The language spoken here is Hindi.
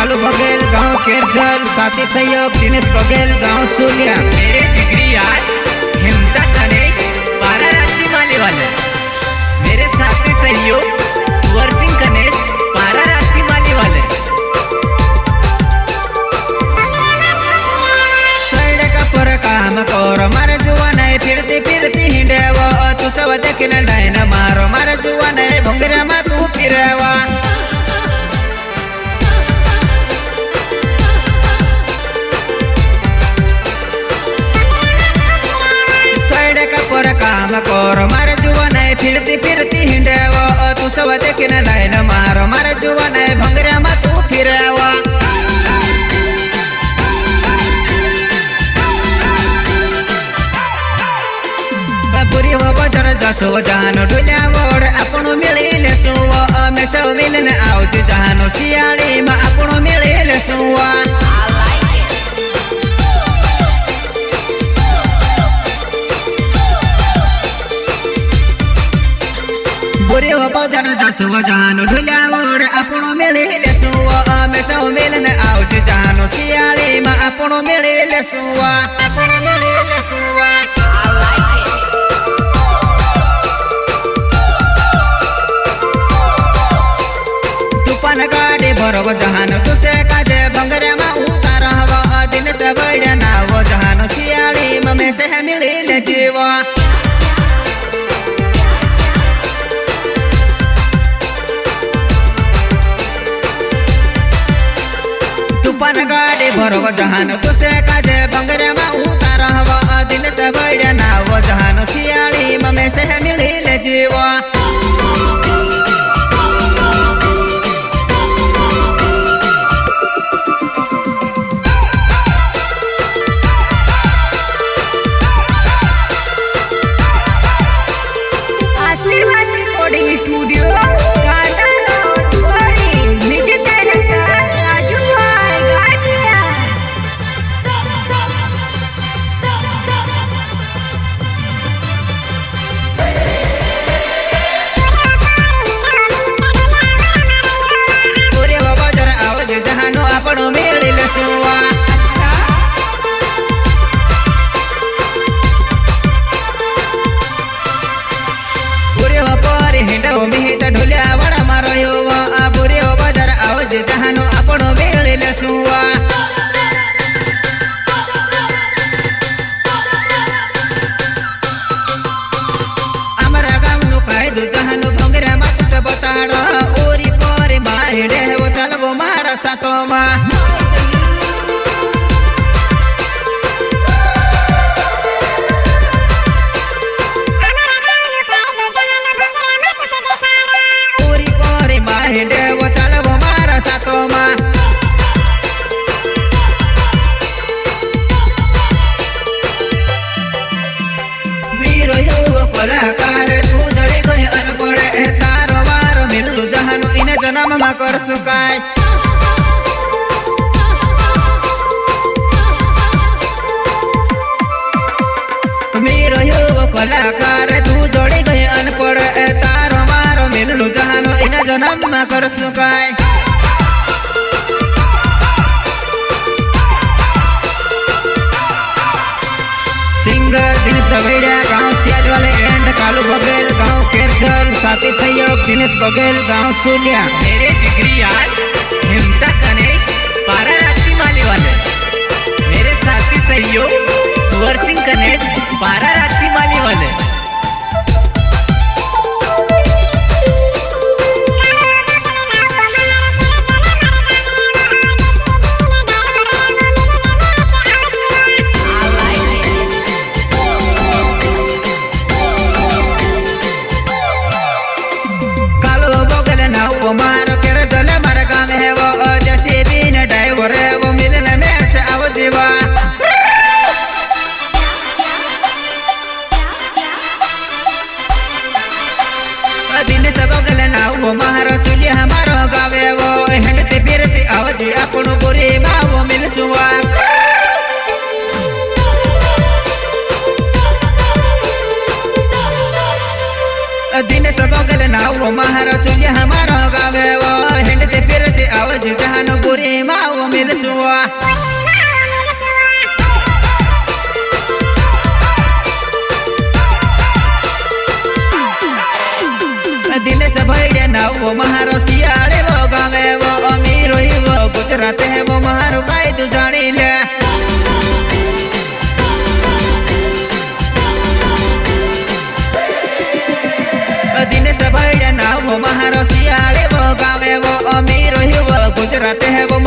कालू बघेल गांव केरझर, साथी सहयोग दिनेश बघेल गांव चुलिया। मेरे जिगरी यार हिमता गणेश पारा रात्रि माले वाले, मेरे साथी सहयोग सुवर सिंह गणेश पारा रात्रि माले वाले। सैड का पर काम करो मारे जुआ नहीं फिरती फिरती हिंडेवा, तू सब देखिल डायन मारो मारे जुआ नहीं भोंगरे मा तू फिरेवा। पर काम करो मारे जुआ नहीं फिरती फिरती हिंडेवा, तू सब देखिन लाइन मारो मारे जुआ नहीं भंगरे मा तू फिरेवा। पुरी हो बजर जसो जानो डुल्या वोड आपणो मिळेल सुवा, मे सब मिलन आवज जानो सियाळी मा आपणो मिळेल सुवा। बुरे हो बजर जसो जानो डुल्या वोड आपणो मिळेल सुवा, मे सब मिलन आवज जानो सियाळी मा आपणो मिळेल सुवा, आपणो मिळेल सुवा। गाडी बरोबर जहानो तुझे काजे भंगरे मा उतार हवा, दिन से बड्या नाव जहानो सियाळी ममे से मिळेल जीवा। तुफान गाडी बरोबर जहानो तुझे काजे भंगरे मा उतार हवा, दिन से बड्या नाव जहानो सियाळी ममे से मिळेल जीवा। ढोलिया वड़ा मारो यो बुरे हो बजर आवज जहानो आपणो मिळेल सुवा। अमरा गावनो कायदो जहानो भोंगरे मात से बताड़, ओरी पोरे माहेडे वो चलबो मारा सातो मा। वो चलबो मारा सातो मा। वीरो यो कलाकार तू जड़ी गई अनपड़े, तारो वारो मिलू जहानो इन जन्म मा कर सुकाय। वीरो यो कलाकार तू जड़ी गई अनपड़े, तारो वारो मिलू जहानो इन जन्म मा कर सुकाय। सिंगर दिनेश बघेल गांव सियाज वाले एंड कालू बघेल गांव केरझर, साथी सहयोग दिनेश बघेल गांव चुलिया। मेरे जिगरी यार हिमता गणेश पारा रात्रि माले वाले, मेरे साथी सहयोग सुवर सिंह गणेश पारा रात्रि माले वाले। मारो केरझर मारा गाँव है वो जैसे वो महारो सियाड़े वो गावे वो अमीर ही वो गुजरात है वो महारो कायदो जानी ले दिन से भाई ना वो महारो सियाड़े वो गावे वो अमीर ही वो गुजरात है वो